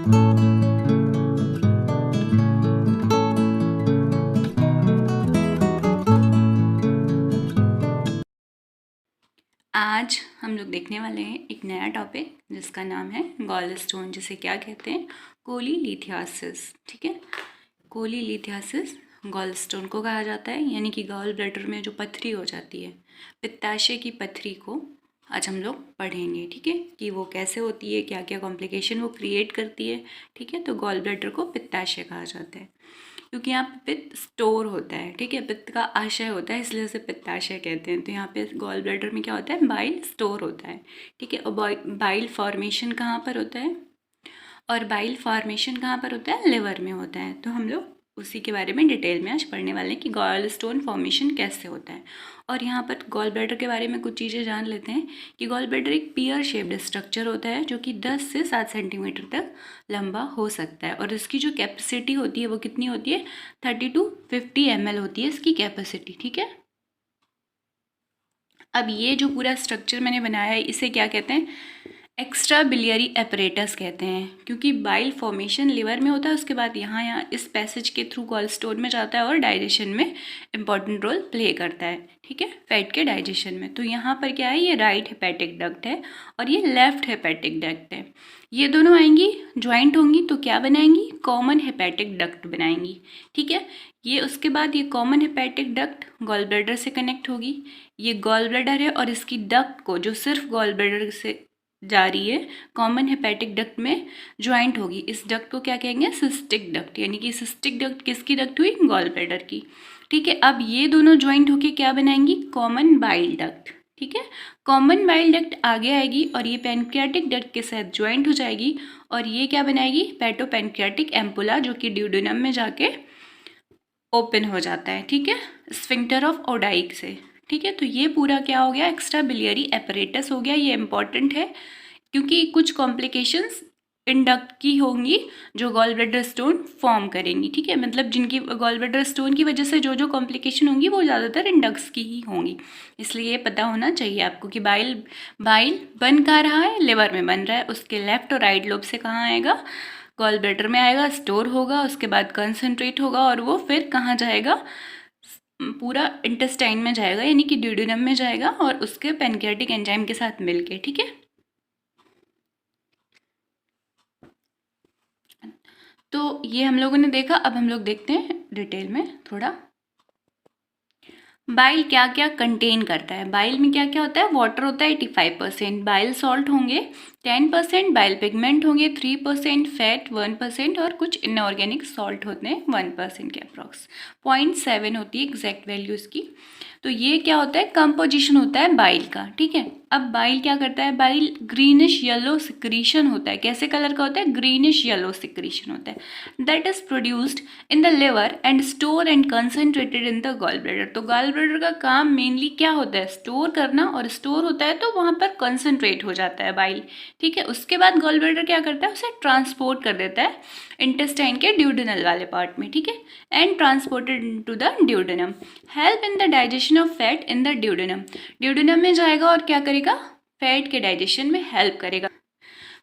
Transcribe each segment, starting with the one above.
आज हम लोग देखने वाले हैं एक नया टॉपिक जिसका नाम है गॉल स्टोन, जिसे क्या कहते हैं, कोलीलिथियासिस। ठीक है, कोलीलिथियासिस गॉल स्टोन को कहा जाता है, यानी कि गॉल ब्लैडर में जो पथरी हो जाती है, पित्ताशय की पथरी को आज हम लोग पढ़ेंगे। ठीक है, कि वो कैसे होती है, क्या क्या कॉम्प्लिकेशन वो क्रिएट करती है। ठीक है, तो गॉल ब्लैडर को पित्ताशय कहा जाता है क्योंकि यहाँ पे पित्त स्टोर होता है। ठीक है, पित्त का आशय होता है, इसलिए उसे पित्ताशय कहते हैं। तो यहाँ पे गॉल ब्लैडर में क्या होता है, बाइल स्टोर होता है। ठीक है, और बाइल फॉर्मेशन कहाँ पर होता है, और बाइल फॉर्मेशन कहाँ पर होता है, लिवर में होता है। तो हम लोग उसी के बारे में डिटेल में आज पढ़ने वाले हैं कि गॉल स्टोन फॉर्मेशन कैसे होता है। और यहाँ पर गॉल ब्लैडर के बारे में कुछ चीज़ें जान लेते हैं कि गॉल ब्लैडर एक पियर शेप्ड स्ट्रक्चर होता है जो कि 10 से 7 सेंटीमीटर तक लंबा हो सकता है। और इसकी जो कैपेसिटी होती है वो कितनी होती है, 30 to 50 ml होती है इसकी कैपेसिटी। ठीक है, अब ये जो पूरा स्ट्रक्चर मैंने बनाया है इसे क्या कहते हैं, एक्स्ट्रा बिलियरी एपरेटस कहते हैं, क्योंकि बाइल फॉर्मेशन लिवर में होता है, उसके बाद यहाँ इस पैसेज के थ्रू गॉल स्टोन में जाता है और डाइजेशन में इम्पॉर्टेंट रोल प्ले करता है। ठीक है, फैट के डाइजेशन में। तो यहाँ पर क्या है, ये राइट हेपेटिक डक्ट है और ये लेफ्ट हेपेटिक डक्ट है। ये दोनों आएंगी, ज्वाइंट होंगी तो क्या बनाएंगी, कॉमन हेपेटिक डक्ट बनाएंगी। ठीक है, ये उसके बाद ये common hepatic duct gall bladder से कनेक्ट होगी। ये गॉल ब्लैडर है और इसकी डक्ट को जो सिर्फ गॉल ब्लैडर से जा रही है कॉमन हेपेटिक डक्ट में ज्वाइंट होगी। इस डक्ट को क्या कहेंगे, सिस्टिक डक्ट, यानी कि सिस्टिक डक्ट किसकी डक्ट हुई, गॉल ब्लैडर की। ठीक है, अब ये दोनों ज्वाइंट होके क्या बनाएंगी, कॉमन बाइल डक्ट। ठीक है, कॉमन बाइल डक्ट आगे आएगी और ये पैनक्रियाटिक डक्ट के साथ ज्वाइंट हो जाएगी और ये क्या बनाएगी, पेटोपैनक्रियाटिक एम्पुला, जो कि ड्यूडेनम में जाके ओपन हो जाता है। ठीक है, स्फिंक्टर ऑफ ओडाइक से। ठीक है, तो ये पूरा क्या हो गया, एक्स्ट्रा बिलियरी एपरेटस हो गया। ये इंपॉर्टेंट है क्योंकि कुछ कॉम्प्लिकेशंस इन डक्ट की होंगी जो गॉल ब्लैडर स्टोन फॉर्म करेंगी। ठीक है, मतलब जिनकी गॉल ब्लैडर स्टोन की वजह से जो कॉम्प्लिकेशन होंगी वो ज़्यादातर इन डक्ट्स की ही होंगी। इसलिए ये पता होना चाहिए आपको कि बाइल बन कहाँ रहा है, लिवर में बन रहा है। उसके लेफ्ट और राइट लोब से कहाँ आएगा, गॉल ब्लैडर में आएगा, स्टोर होगा, उसके बाद कंसंट्रेट होगा और वो फिर कहाँ जाएगा, पूरा इंटेस्टाइन में जाएगा, यानी कि ड्यूडेनम में जाएगा और उसके पैनक्रियाटिक एंजाइम के साथ मिलके। ठीक है, तो ये हम लोगों ने देखा। अब हम लोग देखते हैं डिटेल में थोड़ा, बाइल क्या क्या कंटेन करता है। बाइल में क्या क्या होता है, वाटर होता है 85%, बाइल सॉल्ट होंगे 10%, बाइल पिगमेंट होंगे 3%, फैट 1% और कुछ इनऑर्गेनिक सॉल्ट होते हैं 1% के अप्रॉक्स। 0.7 होती है एग्जैक्ट वैल्यू इसकी। तो ये क्या होता है, कंपोजिशन होता है बाइल का। ठीक है, अब बाइल क्या करता है, बाइल ग्रीनिश येलो सिक्रीशन होता है। कैसे कलर का होता है, ग्रीनिश येलो सिक्रीशन होता है। That is produced in the liver and store and concentrated in the gall bladder. तो गॉल ब्लैडर का काम मेनली क्या होता है, स्टोर करना, और स्टोर होता है तो वहाँ पर कंसंट्रेट हो जाता है बाइल। ठीक है, उसके बाद गॉल ब्लैडर क्या करता है, उसे ट्रांसपोर्ट कर देता है इंटेस्टाइन के ड्यूडेनल वाले पार्ट में। ठीक है, and transported into the duodenum, help in the digestion of fat in the duodenum. Duodenum में जाएगा और क्या करेगा, फैट के डाइजेशन में हेल्प करेगा।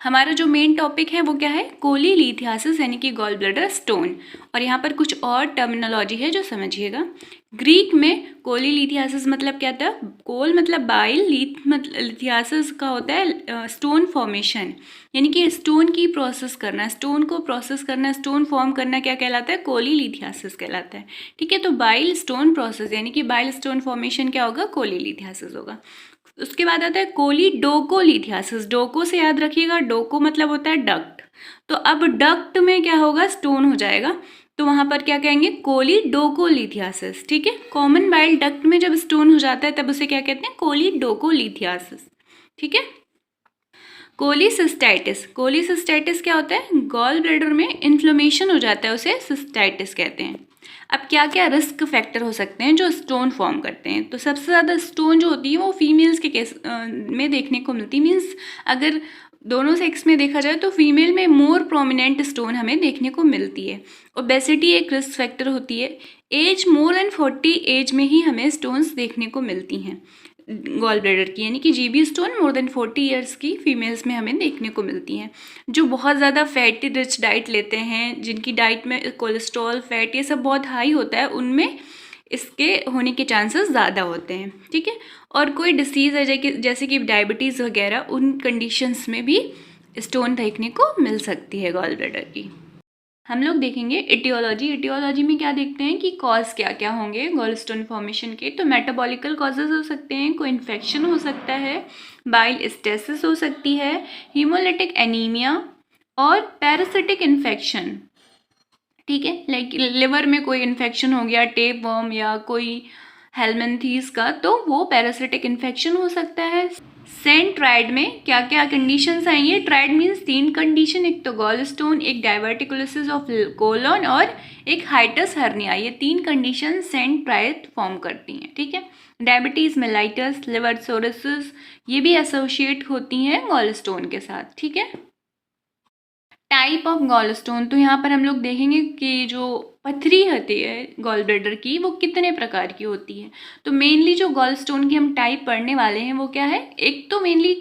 हमारा जो मेन टॉपिक है वो क्या है, कोलीलिथियासिस, यानी कि गॉल ब्लैडर स्टोन। और यहाँ पर कुछ और टर्मिनोलॉजी है जो समझिएगा। ग्रीक में कोलीलिथियासिस मतलब क्या था, कोल मतलब बाइल, लीथ मतलब लिथियासिस का होता है स्टोन फॉर्मेशन, यानी कि स्टोन की प्रोसेस करना, स्टोन को प्रोसेस करना, स्टोन फॉर्म करना क्या कहलाता है, कोलीलिथियासिस कहलाता है। ठीक है, तो बाइल स्टोन प्रोसेस यानी कि बाइल स्टोन फॉर्मेशन क्या होगा, कोलीलिथियासिस होगा। उसके बाद आता है कोलीडोकोलिथियासिस। डोको से याद रखिएगा, डोको मतलब होता है डक्ट। तो अब डक्ट में क्या होगा, स्टोन हो जाएगा, तो वहां पर क्या कहेंगे, कोलीडोकोलिथियासिस। ठीक है, कॉमन बाइल डक्ट में जब स्टोन हो जाता है तब उसे क्या कहते हैं, कोलीडोकोलिथियासिस। ठीक है, कोलीसिस्टाइटिस। कोलीसिस्टाइटिस क्या होता है, गॉल ब्लैडर में इन्फ्लेमेशन हो जाता है, उसे सिस्टाइटिस कहते हैं। अब क्या क्या रिस्क फैक्टर हो सकते हैं जो स्टोन फॉर्म करते हैं, तो सबसे ज़्यादा स्टोन जो होती है वो फीमेल्स के केस में देखने को मिलती है। मीन्स अगर दोनों सेक्स में देखा जाए तो फीमेल में मोर प्रोमिनेंट स्टोन हमें देखने को मिलती है। ओबेसिटी एक रिस्क फैक्टर होती है। एज मोर देन 40 एज में ही हमें स्टोन्स देखने को मिलती हैं। गॉल ब्लैडर की, यानी कि GB stone more than 40 years की फीमेल्स में हमें देखने को मिलती हैं। जो बहुत ज़्यादा फैटी रिच डाइट लेते हैं, जिनकी डाइट में कोलेस्ट्रॉल, फैट ये सब बहुत हाई होता है, उनमें इसके होने के चांसेस ज़्यादा होते हैं। ठीक है, और कोई डिसीज़ है जैसे कि डायबिटीज़ वगैरह, उन कंडीशंस में भी स्टोन देखने को मिल सकती है गॉल ब्लैडर की। हम लोग देखेंगे एटियोलॉजी में क्या देखते हैं कि कॉज क्या क्या होंगे गॉल स्टोन फॉर्मेशन के। तो मेटाबॉलिकल कॉजेज हो सकते हैं, कोई इन्फेक्शन हो सकता है, बाइल स्टेसिस हो सकती है, हीमोलिटिक एनीमिया और पैरासिटिक इन्फेक्शन। ठीक है, लाइक लिवर में कोई इन्फेक्शन हो गया, टेप वर्म या कोई हेलमेंथीज का, तो वो पैरासिटिक इन्फेक्शन हो सकता है। सेंट ट्राइड में क्या क्या कंडीशंस आएंगे? ट्राइड मीन्स 3 कंडीशन, एक तो गॉल स्टोन, एक डायवर्टिकुलोसिस ऑफ कोलन और एक हाइटस हर्निया। ये 3 कंडीशन सेंट ट्राइड फॉर्म करती हैं। ठीक है, डायबिटीज़, मेलाइटस, लिवर सोरोसिस ये भी एसोशिएट होती हैं गॉल स्टोन के साथ। ठीक है, टाइप ऑफ गॉल स्टोन, तो यहाँ पर हम लोग देखेंगे कि जो पथरी होती है गॉल ब्लैडर की वो कितने प्रकार की होती है। तो मेनली जो गॉल स्टोन की हम टाइप पढ़ने वाले हैं वो क्या है? एक तो मेनली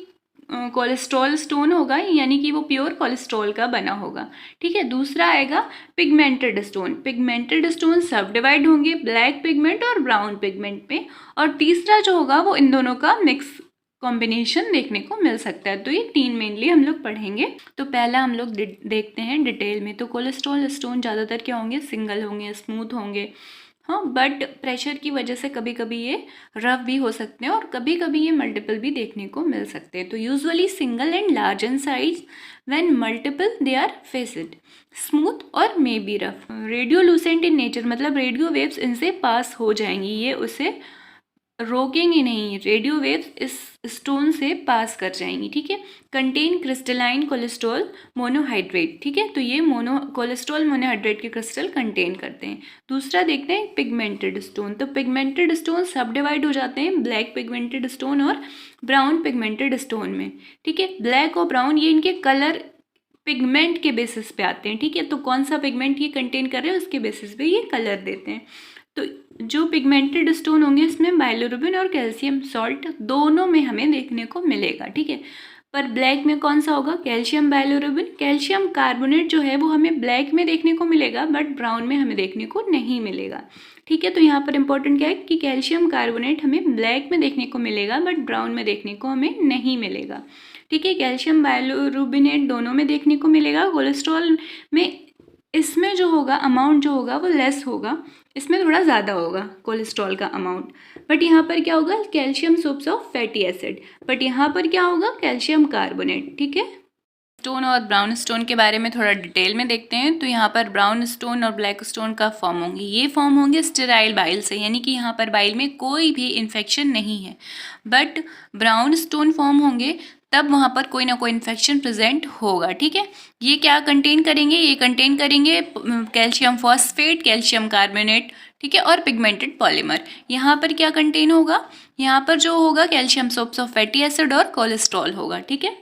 कोलेस्ट्रॉल स्टोन होगा, यानी कि वो प्योर कोलेस्ट्रॉल का बना होगा। ठीक है, दूसरा आएगा पिगमेंटेड स्टोन। पिगमेंटेड स्टोन सब डिवाइड होंगे ब्लैक पिगमेंट और ब्राउन पिगमेंट में, और तीसरा जो होगा वो इन दोनों का मिक्स कॉम्बिनेशन देखने को मिल सकता है। तो ये 3 मेनली हम लोग पढ़ेंगे। तो पहला हम लोग देखते हैं डिटेल में। तो कोलेस्ट्रॉल स्टोन ज़्यादातर क्या होंगे? सिंगल होंगे, स्मूथ होंगे, हाँ, बट प्रेशर की वजह से कभी कभी ये रफ भी हो सकते हैं और कभी कभी ये मल्टीपल भी देखने को मिल सकते हैं। तो usually single and large in size, when multiple they are faceted, smooth और may be rough. Radiolucent in nature, मतलब रेडियो वेव्स इनसे पास हो जाएंगी, ये उसे रोकेंगे नहीं, रेडियो वेव्स इस स्टोन से पास कर जाएंगी। ठीक है, कंटेन क्रिस्टलाइन कोलेस्ट्रॉल मोनोहाइड्रेट। ठीक है, तो ये कोलेस्ट्रॉल मोनोहाइड्रेट के क्रिस्टल कंटेन करते हैं। दूसरा देखते हैं पिगमेंटेड स्टोन। तो पिगमेंटेड स्टोन सब डिवाइड हो जाते हैं ब्लैक पिगमेंटेड स्टोन और ब्राउन पिगमेंटेड स्टोन में। ठीक है, ब्लैक और ब्राउन ये इनके कलर पिगमेंट के बेसिस पे आते हैं। ठीक है, तो कौन सा पिगमेंट ये कंटेन कर रहे हैं उसके बेसिस पे ये कलर देते हैं। तो जो पिगमेंटेड स्टोन होंगे इसमें बाइलोरुबिन और कैल्शियम सॉल्ट दोनों में हमें देखने को मिलेगा। ठीक है, पर ब्लैक में कौन सा होगा? कैल्शियम बाइलोरुबिन। कैल्शियम कार्बोनेट जो है वो हमें ब्लैक में देखने को मिलेगा, बट ब्राउन में हमें देखने को नहीं मिलेगा। ठीक है, तो यहाँ पर इंपॉर्टेंट क्या है कि कैल्शियम कार्बोनेट हमें ब्लैक में देखने को मिलेगा, बट ब्राउन में देखने को हमें नहीं मिलेगा। ठीक है, कैल्शियम बाइलोरुबिनेट दोनों में देखने को मिलेगा। कोलेस्ट्रॉल में इसमें जो होगा अमाउंट जो होगा वो लेस होगा, इसमें थोड़ा ज़्यादा होगा कोलेस्ट्रॉल का अमाउंट। बट यहाँ पर क्या होगा? Calcium soaps of fatty acid, but यहाँ पर क्या होगा? Calcium carbonate. ठीक है, स्टोन और ब्राउन स्टोन के बारे में थोड़ा डिटेल में देखते हैं। तो यहाँ पर ब्राउन स्टोन और ब्लैक स्टोन का फॉर्म होंगे, ये फॉर्म होंगे स्टेराइल बाइल से, यानी कि यहाँ पर बाइल में कोई भी इन्फेक्शन नहीं है। बट ब्राउन स्टोन फॉर्म होंगे तब वहाँ पर कोई ना कोई इन्फेक्शन प्रेजेंट होगा। ठीक है, ये क्या कंटेन करेंगे? ये कंटेन करेंगे कैल्शियम फॉस्फेट, कैल्शियम कार्बोनेट, ठीक है, और पिगमेंटेड पॉलीमर। यहाँ पर क्या कंटेन होगा? यहाँ पर जो होगा calcium soaps of fatty acid और कोलेस्ट्रॉल होगा। ठीक है,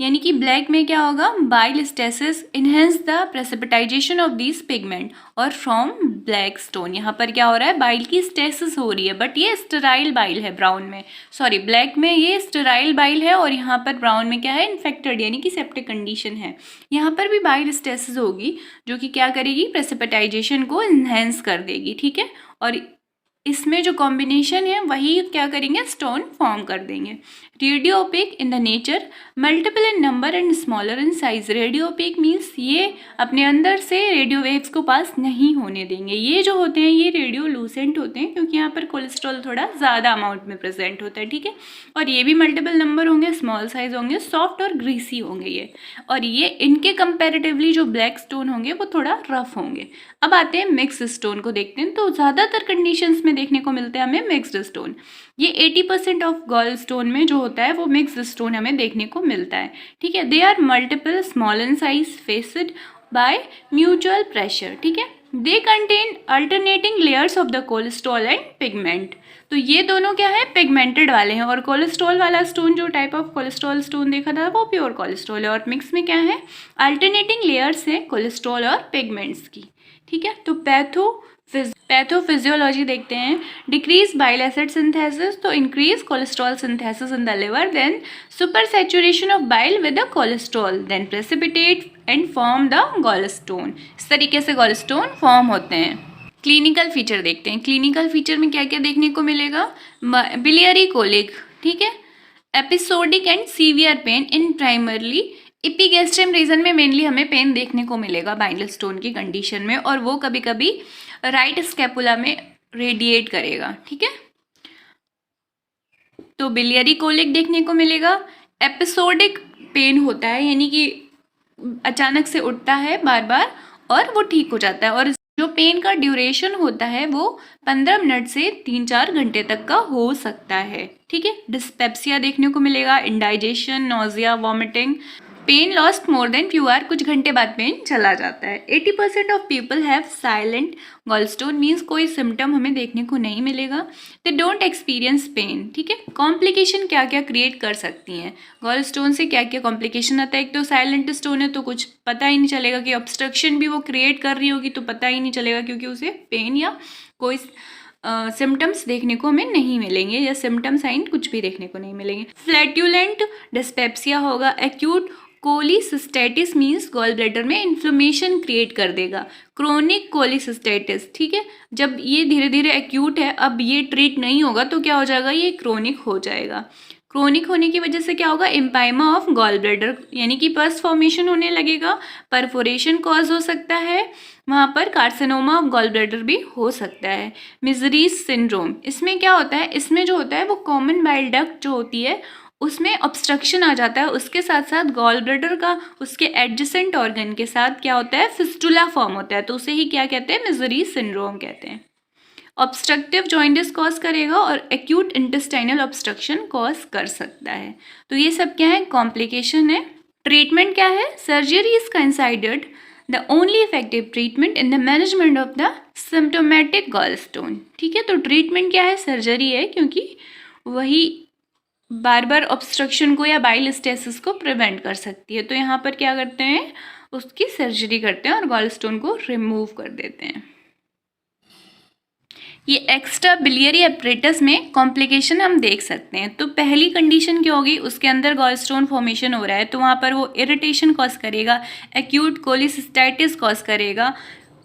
यानी कि ब्लैक में क्या होगा? Bile stasis enhance the precipitation of these pigment और फ्रॉम ब्लैक स्टोन। यहाँ पर क्या हो रहा है? बाइल की स्टेसिस हो रही है, बट ये स्टेराइल बाइल है ब्राउन में, सॉरी ब्लैक में ये स्टेराइल बाइल है, और यहाँ पर ब्राउन में क्या है? इन्फेक्टेड यानी कि सेप्टिक कंडीशन है। यहाँ पर भी बाइल स्टेसिस होगी जो कि क्या करेगी? प्रेसिपिटाइजेशन को इन्हेंस कर देगी। ठीक है, और इसमें जो कॉम्बिनेशन है वही क्या करेंगे? स्टोन फॉर्म कर देंगे। Radio OPEC in the nature, multiple in number and smaller in size. Radio OPEC means ये अपने अंदर से रेडियो वेव्स को पास नहीं होने देंगे। ये जो होते हैं ये रेडियो लूसेंट होते हैं, क्योंकि यहाँ पर कोलेस्ट्रॉल थोड़ा ज़्यादा अमाउंट में प्रेजेंट होता है। ठीक है, और ये भी मल्टीपल नंबर होंगे, स्मॉल साइज होंगे, सॉफ्ट और ग्रीसी होंगे ये, और ये इनके कंपेरेटिवली जो ब्लैक स्टोन होंगे वो थोड़ा रफ होंगे। अब आते हैं मिक्स स्टोन को देखते हैं। तो ज़्यादातर कंडीशंस में देखने को मिलते हैं हमें मिक्स्ड स्टोन। ये 80% ऑफ गॉल स्टोन में जो होता है वो मिक्स्ड स्टोन हमें देखने को मिलता है। ठीक है, they are multiple small in size faceted by mutual pressure. ठीक है, they contain alternating layers of the cholesterol and pigment. तो ये दोनों क्या है? पिगमेंटेड वाले हैं, और कोलेस्ट्रॉल वाला स्टोन जो टाइप ऑफ कोलेस्ट्रॉल स्टोन देखा था वो प्योर कोलेस्ट्रॉल है, और मिक्स में क्या है? अल्टरनेटिंग लेयर्स है कोलेस्ट्रॉल और पिगमेंट्स की। ठीक है, तो पैथो पैथोफिजियोलॉजी देखते हैं। डिक्रीज बाइल एसिड सिंथेसिस, तो increase cholesterol synthesis in the liver, then super saturation of bile with the cholesterol, then precipitate and form the gallstone. इस तरीके से गॉलस्टोन फॉर्म होते हैं। क्लिनिकल फीचर देखते हैं। क्लिनिकल फीचर में क्या क्या देखने को मिलेगा? बिलियरी कोलिक, ठीक है, episodic and severe pain in primarily epigastrium region में मेनली हमें पेन देखने को मिलेगा बाइल स्टोन की कंडीशन में, और वो कभी कभी राइट स्कैपुला में रेडिएट करेगा, ठीक है। तो बिलियरी कोलिक देखने को मिलेगा। एपिसोडिक पेन होता है, यानी कि अचानक से उठता है बार बार और वो ठीक हो जाता है, और जो पेन का ड्यूरेशन होता है वो 15 मिनट से 3-4 घंटे तक का हो सकता है, ठीक है। डिस्पेप्सिया देखने को मिलेगा, indigestion, nausea, vomiting, pain lost more than few hour, कुछ घंटे बाद पेन चला जाता है। 80% of people have silent gallstone, means कोई सिम्टम हमें देखने को नहीं मिलेगा। दे डोंट एक्सपीरियंस पेन, ठीक है। कॉम्प्लिकेशन क्या क्या क्रिएट कर सकती हैं गॉलस्टोन से, क्या क्या कॉम्प्लिकेशन आता है? एक तो साइलेंट स्टोन है तो कुछ पता ही नहीं चलेगा, कि ऑब्स्ट्रक्शन भी वो क्रिएट कर रही होगी तो पता ही नहीं चलेगा, क्योंकि उसे पेन या कोई सिम्टम्स देखने को हमें नहीं मिलेंगे, या सिम्टम साइन कुछ भी देखने को नहीं मिलेंगे। फ्लैट्यूलेंट डिस्पेप्सिया होगा। एक्यूट कोलिसिस्टेटिस मीन्स गॉल ब्लैडर में इन्फ्लेमेशन क्रिएट कर देगा। क्रोनिक कोलिसिस्टेटिस, ठीक है, जब ये धीरे धीरे एक्यूट है, अब ये ट्रीट नहीं होगा तो क्या हो जाएगा? ये क्रोनिक हो जाएगा। क्रोनिक होने की वजह से क्या होगा? एम्पाइमा ऑफ गॉल ब्लैडर, यानी कि पस फॉर्मेशन होने लगेगा, परफोरेशन कॉज हो सकता है, वहाँ पर कार्सिनोमा ऑफ गॉल ब्लैडर भी हो सकता है। मिजरीज सिंड्रोम, इसमें क्या होता है? इसमें जो होता है वो कॉमन बाइल डक्ट जो होती है उसमें ऑब्स्ट्रक्शन आ जाता है, उसके साथ साथ गॉल ब्लैडर का उसके एडजेसेंट ऑर्गन के साथ क्या होता है? फिस्टुला फॉर्म होता है, तो उसे ही क्या कहते हैं? मिजरीज सिंड्रोम कहते हैं। ऑब्स्ट्रक्टिव जॉइंटिस कॉज करेगा और एक्यूट इंटेस्टाइनल ऑब्स्ट्रक्शन कॉज कर सकता है। तो ये सब क्या है? कॉम्प्लिकेशन है। ट्रीटमेंट क्या है? Surgery is considered the only effective treatment in the management of the symptomatic gallstone, ठीक है। तो ट्रीटमेंट क्या है? सर्जरी है, क्योंकि वही बार बार ऑब्स्ट्रक्शन को या बाइल स्टेसिस को प्रिवेंट कर सकती है। तो यहाँ पर क्या करते हैं? उसकी सर्जरी करते हैं और गॉलस्टोन को रिमूव कर देते हैं। ये एक्स्ट्रा बिलियरी एपरेटस में कॉम्प्लिकेशन हम देख सकते हैं। तो पहली कंडीशन क्या होगी? उसके अंदर गॉलस्टोन फॉर्मेशन हो रहा है, तो वहाँ पर वो इरिटेशन कॉज करेगा, एक्यूट कोलिसिस्टाइटिस कॉज करेगा।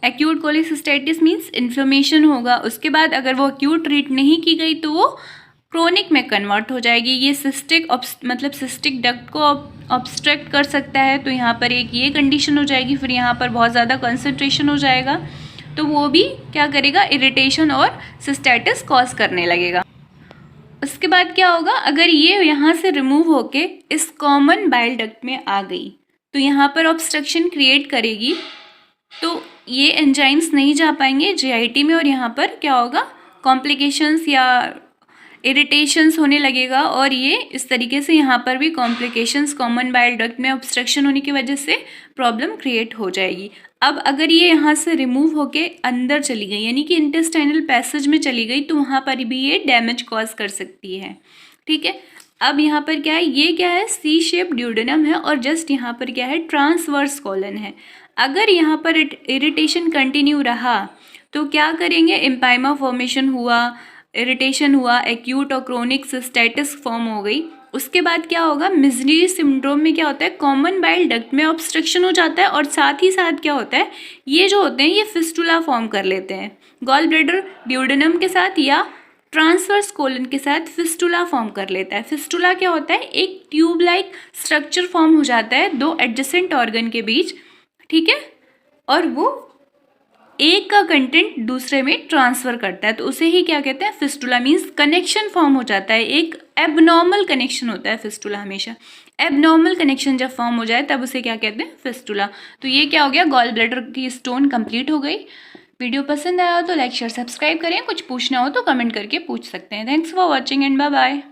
एक्यूट कोलिसिस्टाइटिस मीन्स इन्फ्लेमेशन होगा। उसके बाद अगर वो एक्यूट ट्रीट नहीं की गई तो वो क्रोनिक में कन्वर्ट हो जाएगी। ये सिस्टिक मतलब सिस्टिक डक्ट को ऑब्स्ट्रक्ट कर सकता है, तो यहाँ पर एक ये कंडीशन हो जाएगी। फिर यहाँ पर बहुत ज़्यादा कंसंट्रेशन हो जाएगा, तो वो भी क्या करेगा? इरिटेशन और सिस्टाइटिस कॉज करने लगेगा। उसके बाद क्या होगा? अगर ये यहाँ से रिमूव होके इस कॉमन बाइल डक्ट में आ गई तो यहाँ पर ऑब्स्ट्रक्शन क्रिएट करेगी, तो ये एंजाइम्स नहीं जा पाएंगे जीआईटी में, और यहाँ पर क्या होगा? कॉम्प्लिकेशंस या इरिटेशंस होने लगेगा, और ये इस तरीके से यहाँ पर भी कॉम्प्लिकेशंस कॉमन बाइल डक्ट में ऑब्स्ट्रक्शन होने की वजह से प्रॉब्लम क्रिएट हो जाएगी। अब अगर ये यहाँ से रिमूव होके अंदर चली गई, यानी कि इंटेस्टाइनल पैसेज में चली गई, तो वहाँ पर भी ये डैमेज कॉज कर सकती है, ठीक है। अब यहाँ पर क्या है? ये क्या है? सी शेप ड्यूडेनम है, और जस्ट यहाँ पर क्या है? ट्रांसवर्स कॉलन है। अगर यहाँ पर इरिटेशन कंटिन्यू रहा तो क्या करेंगे? एम्पाइमा फॉर्मेशन हुआ, इरिटेशन हुआ, एक्यूट और क्रोनिक सिस्टाइटिस फॉर्म हो गई। उसके बाद क्या होगा? मिजरी सिंड्रोम में क्या होता है? कॉमन बाइल डक्ट में ऑब्स्ट्रक्शन हो जाता है, और साथ ही साथ क्या होता है? ये जो होते हैं ये फिस्टुला फॉर्म कर लेते हैं, गॉल ब्लैडर ड्यूडेनम के साथ या ट्रांसवर्स कोलन के साथ फिस्टुला फॉर्म कर लेता है। फिस्टुला क्या होता है? एक ट्यूब लाइक स्ट्रक्चर फॉर्म हो जाता है दो एडजेसेंट ऑर्गन के बीच, ठीक है, और वो एक का कंटेंट दूसरे में ट्रांसफ़र करता है, तो उसे ही क्या कहते हैं? फिस्टुला। मीन्स कनेक्शन फॉर्म हो जाता है, एक एबनॉर्मल कनेक्शन होता है फिस्टुला हमेशा। एबनॉर्मल कनेक्शन जब फॉर्म हो जाए तब उसे क्या कहते हैं? फिस्टुला। तो ये क्या हो गया? गॉल ब्लैडर की स्टोन कंप्लीट हो गई। वीडियो पसंद आया हो तो लाइक शेयर सब्सक्राइब करें। कुछ पूछना हो तो कमेंट करके पूछ सकते हैं। Thanks for watching and bye bye.